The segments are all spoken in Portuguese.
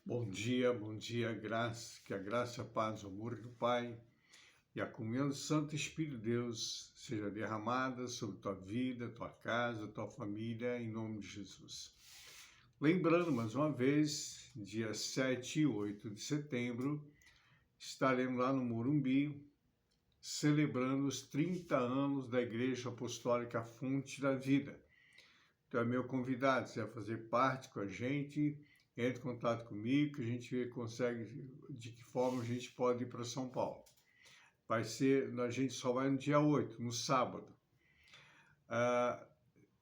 Bom dia, graça, que a graça, a paz, o amor do Pai e a comunhão do Santo Espírito de Deus seja derramada sobre tua vida, tua casa, tua família, em nome de Jesus. Lembrando, mais uma vez, dia 7 e 8 de setembro, estaremos lá no Morumbi, celebrando os 30 anos da Igreja Apostólica Fonte da Vida. Então é meu convidado, você vai fazer parte com a gente, entre em contato comigo, que a gente consegue, de que forma a gente pode ir para São Paulo. A gente só vai no dia 8, no sábado.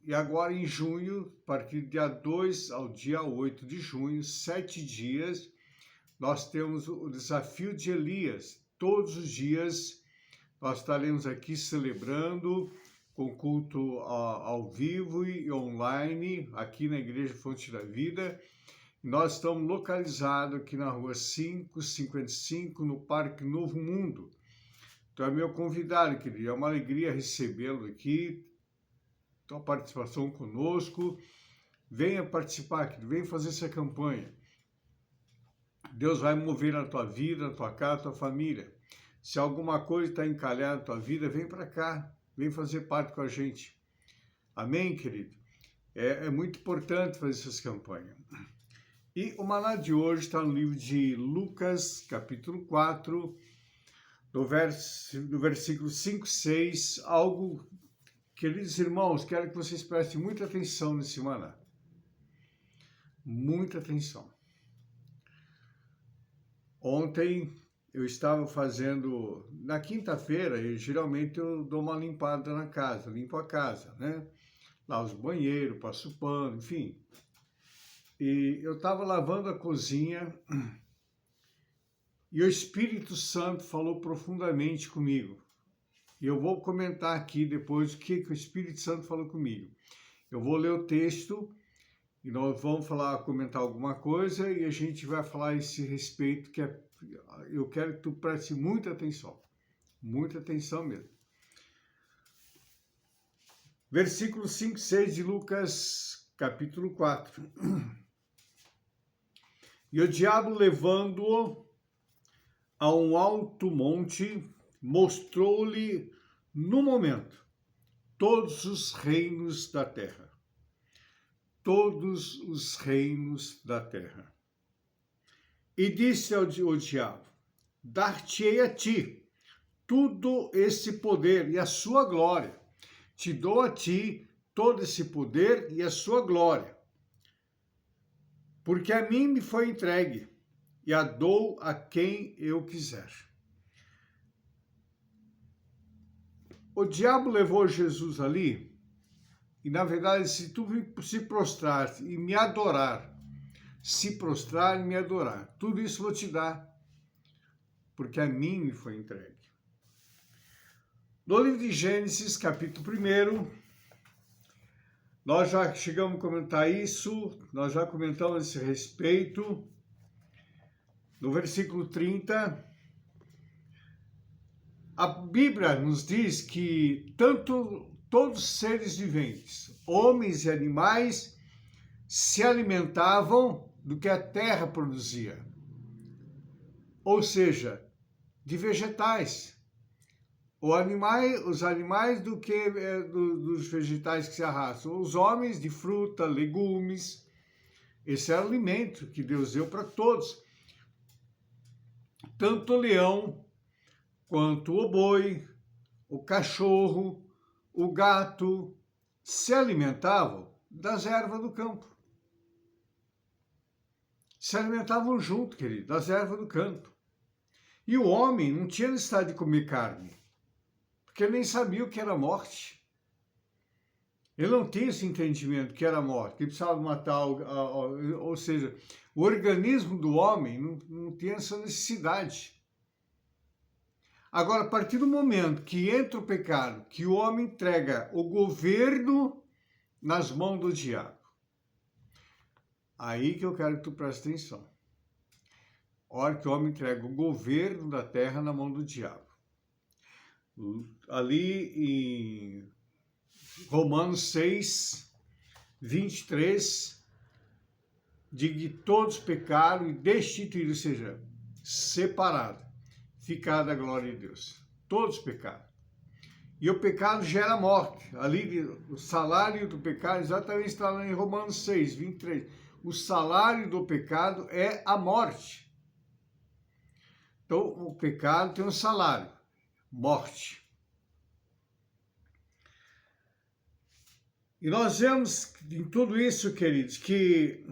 E agora em junho, a partir do dia 2 ao dia 8 de junho, 7 dias, nós temos o desafio de Elias. Todos os dias nós estaremos aqui celebrando com culto ao vivo e online, aqui na Igreja Fonte da Vida. Nós estamos localizados aqui na rua 555, no Parque Novo Mundo. Então é meu convidado, querido. É uma alegria recebê-lo aqui, tua participação conosco. Venha participar, querido. Venha fazer essa campanha. Deus vai mover na tua vida, na tua casa, na tua família. Se alguma coisa está encalhada na tua vida, vem para cá. Vem fazer parte com a gente. Amém, querido? É muito importante fazer essas campanhas. E o maná de hoje está no livro de Lucas, capítulo 4, do versículo 5, 6, algo, queridos irmãos, quero que vocês prestem muita atenção nesse maná. Muita atenção. Ontem eu estava fazendo, na quinta-feira, geralmente eu dou uma limpada na casa, limpo a casa, né? Lá os banheiros, passo pano, enfim. E eu estava lavando a cozinha e o Espírito Santo falou profundamente comigo. E eu vou comentar aqui depois o que o Espírito Santo falou comigo. Eu vou ler o texto e nós vamos comentar alguma coisa e a gente vai falar a esse respeito que eu quero que tu preste muita atenção mesmo. Versículo 5, 6 de Lucas, capítulo 4. E o diabo, levando-o a um alto monte, mostrou-lhe no momento todos os reinos da terra. Todos os reinos da terra. E disse ao diabo: dar-te-ei a ti todo esse poder e a sua glória. Te dou a ti todo esse poder e a sua glória. Porque a mim me foi entregue, e a dou a quem eu quiser. O diabo levou Jesus ali, e na verdade, se tu se prostrar e me adorar, se prostrar e me adorar, tudo isso vou te dar, porque a mim me foi entregue. No livro de Gênesis, capítulo 1, nós já chegamos a comentar isso, nós já comentamos a esse respeito. No versículo 30, a Bíblia nos diz que todos os seres viventes, homens e animais, se alimentavam do que a terra produzia. Ou seja, de vegetais. Os animais dos vegetais que se arrastam. Os homens de fruta, legumes. Esse é o alimento que Deus deu para todos. Tanto o leão, quanto o boi, o cachorro, o gato, se alimentavam das ervas do campo. Se alimentavam junto, querido, das ervas do campo. E o homem não tinha necessidade de comer carne, porque ele nem sabia o que era morte. Ele não tinha esse entendimento que era morte, que precisava matar, ou seja, o organismo do homem não tinha essa necessidade. Agora, a partir do momento que entra o pecado, que o homem entrega o governo nas mãos do diabo, aí que eu quero que tu preste atenção. A hora que o homem entrega o governo da terra na mão do diabo. Ali em Romanos 6, 23, de que todos pecaram e destituídos, ou seja, separados, ficar da glória de Deus. Todos pecaram. E o pecado gera morte. Ali, o salário do pecado, exatamente está lá em Romanos 6, 23. O salário do pecado é a morte. Então, o pecado tem um salário, morte. E nós vemos em tudo isso, queridos, que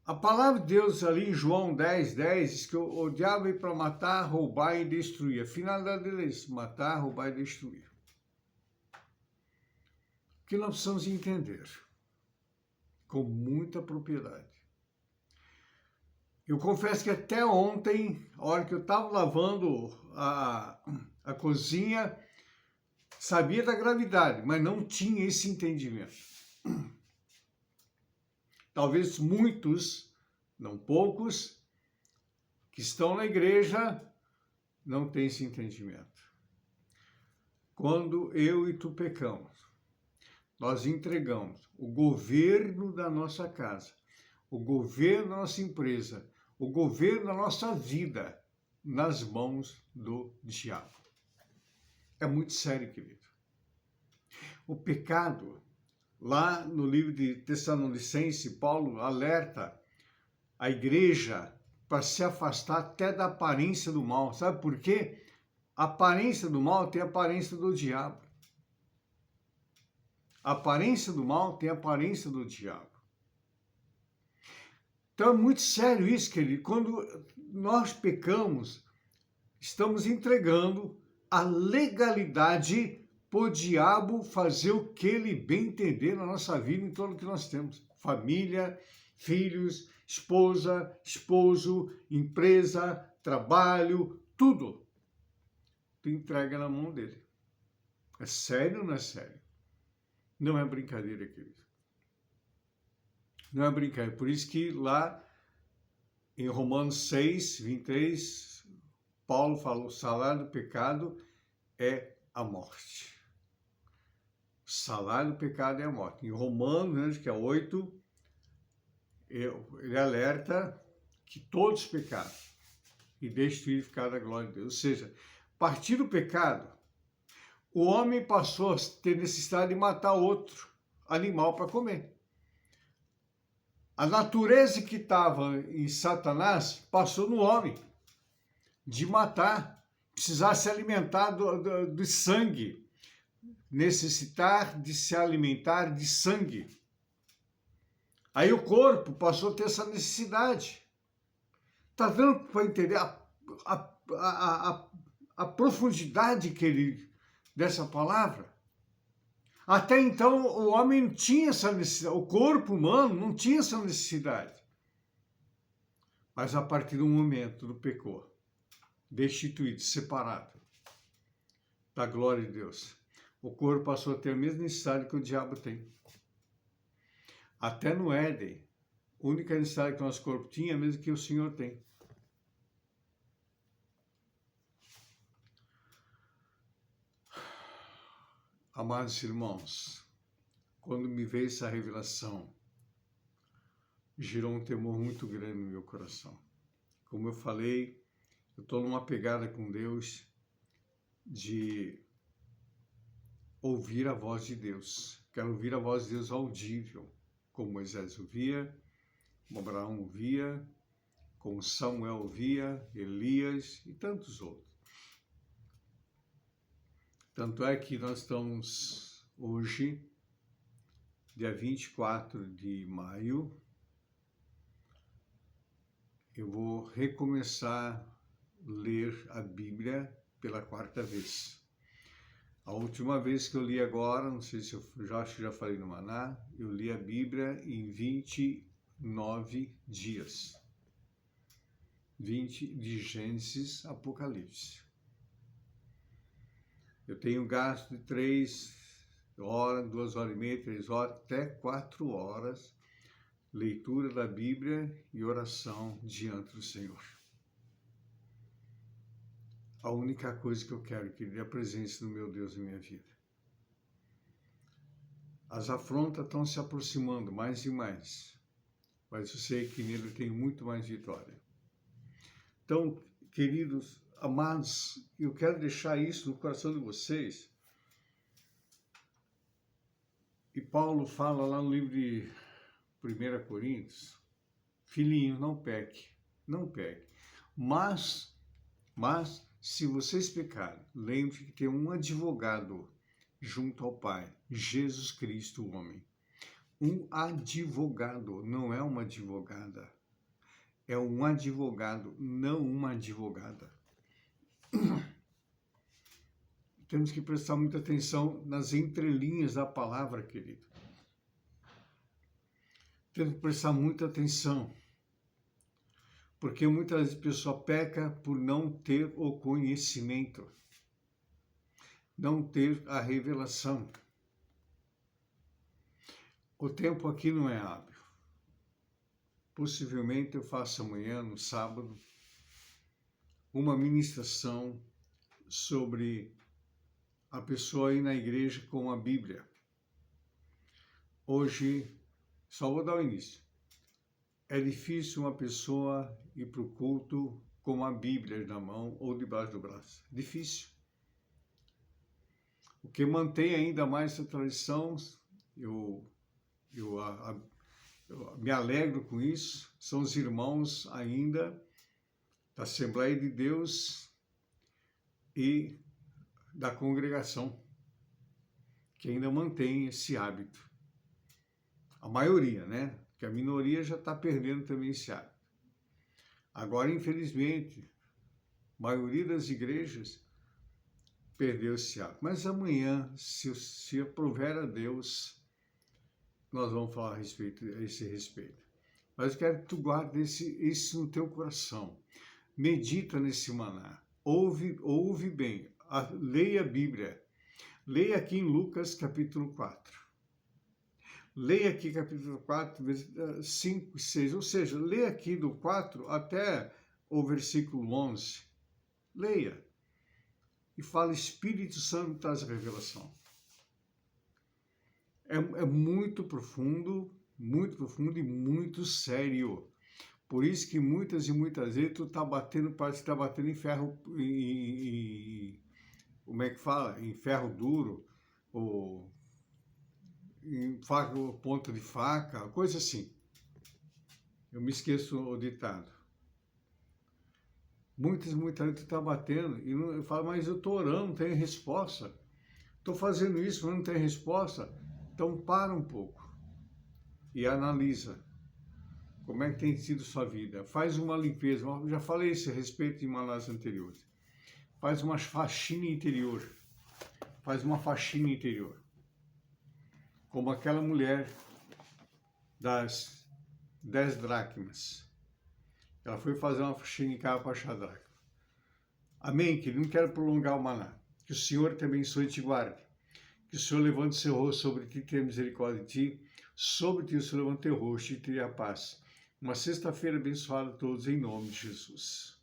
a palavra de Deus ali em João 10, 10 diz que o diabo veio para matar, roubar e destruir. A finalidade dele é isso, matar, roubar e destruir. O que nós precisamos entender com muita propriedade. Eu confesso que até ontem, a hora que eu estava lavando a cozinha, sabia da gravidade, mas não tinha esse entendimento. Talvez muitos, não poucos, que estão na igreja, não têm esse entendimento. Quando eu e tu pecamos, nós entregamos o governo da nossa casa, o governo da nossa empresa, o governo da nossa vida nas mãos do diabo. É muito sério, querido. O pecado, lá no livro de Tessalonicenses, Paulo alerta a igreja para se afastar até da aparência do mal. Sabe por quê? A aparência do mal tem a aparência do diabo. A aparência do mal tem a aparência do diabo. Então é muito sério isso, querido. Quando nós pecamos, estamos entregando a legalidade para o diabo fazer o que ele bem entender na nossa vida, em tudo que nós temos. Família, filhos, esposa, esposo, empresa, trabalho, tudo. Tu entrega na mão dele. É sério ou não é sério? Não é brincadeira, querido. Não é brincadeira. Por isso que lá em Romanos 6, 23, Paulo fala, o salário do pecado é a morte. O salário do pecado é a morte. Em Romanos, que é 8, ele alerta que todos pecaram e destruíram ficar da glória de Deus. Ou seja, a partir do pecado, o homem passou a ter necessidade de matar outro animal para comer. A natureza que estava em Satanás passou no homem, de matar, precisar se alimentar do sangue, necessitar de se alimentar de sangue. Aí o corpo passou a ter essa necessidade. Está dando para entender a profundidade dessa palavra? Até então, o homem não tinha essa necessidade, o corpo humano não tinha essa necessidade. Mas a partir do momento do pecou, destituído, separado da glória de Deus, o corpo passou a ter a mesma necessidade que o diabo tem. Até no Éden, a única necessidade que o nosso corpo tinha é a mesma que o Senhor tem. Amados irmãos, quando me veio essa revelação, gerou um temor muito grande no meu coração. Como eu falei, eu estou numa pegada com Deus de ouvir a voz de Deus. Quero ouvir a voz de Deus audível, como Moisés ouvia, como Abraão ouvia, como Samuel ouvia, Elias e tantos outros. Tanto é que nós estamos hoje, dia 24 de maio, eu vou recomeçar a ler a Bíblia pela 4ª vez. A última vez que eu li agora, não sei se eu já falei no Maná, eu li a Bíblia em 29 dias. 20 de Gênesis, Apocalipse. Eu tenho gasto de 3 horas, 2 horas e meia, 3 horas, até 4 horas, leitura da Bíblia e oração diante do Senhor. A única coisa que eu quero, querido, é a presença do meu Deus em minha vida. As afrontas estão se aproximando mais e mais, mas eu sei que nele tem muito mais vitória. Então, queridos, amados, eu quero deixar isso no coração de vocês. E Paulo fala lá no livro de 1 Coríntios, filhinho, não peque, não peque. Mas, se vocês pecarem, lembre que tem um advogado junto ao Pai, Jesus Cristo, o homem. Um advogado, não é uma advogada. É um advogado, não uma advogada. Temos que prestar muita atenção nas entrelinhas da palavra, querido. Temos que prestar muita atenção. Porque muitas vezes a pessoa peca por não ter o conhecimento, não ter a revelação. O tempo aqui não é hábil. Possivelmente eu faço amanhã, no sábado, uma ministração sobre a pessoa ir na igreja com a Bíblia. Hoje, só vou dar o início. É difícil uma pessoa ir para o culto com a Bíblia na mão ou debaixo do braço. Difícil. O que mantém ainda mais essa tradição, eu me alegro com isso, são os irmãos ainda da Assembleia de Deus e da congregação, que ainda mantém esse hábito. A maioria, né? Porque a minoria já está perdendo também esse hábito. Agora, infelizmente, a maioria das igrejas perdeu esse hábito. Mas amanhã, se aprover a Deus, nós vamos falar a esse respeito. Mas eu quero que tu guardes isso no teu coração. Medita nesse maná. Ouve bem. Leia a Bíblia. Leia aqui em Lucas capítulo 4. Leia aqui capítulo 4, 5 e 6. Ou seja, leia aqui do 4 até o versículo 11. Leia. E fala, Espírito Santo traz revelação. É muito profundo e muito sério. Por isso que muitas vezes tu tá batendo, parece que tá batendo em ferro, como é que fala? Em ferro duro, ou em faca, ponta de faca, coisa assim. Eu me esqueço o ditado. Muitas vezes tu tá batendo e eu falo, mas eu tô orando, não tem resposta. Tô fazendo isso, mas não tem resposta. Então para um pouco e analisa como é que tem sido sua vida. Faz uma limpeza, eu já falei esse a respeito em manás anteriores. Faz uma faxina interior. Faz uma faxina interior. Como aquela mulher das 10 dracmas. Ela foi fazer uma faxina em casa para achar dracma. Amém, querido? Não quero prolongar o maná. Que o Senhor te abençoe e te guarde. Que o Senhor levante seu rosto sobre ti, tenha misericórdia de ti. Sobre ti o Senhor levante teu rosto e te dê a paz. Uma sexta-feira abençoada a todos, em nome de Jesus.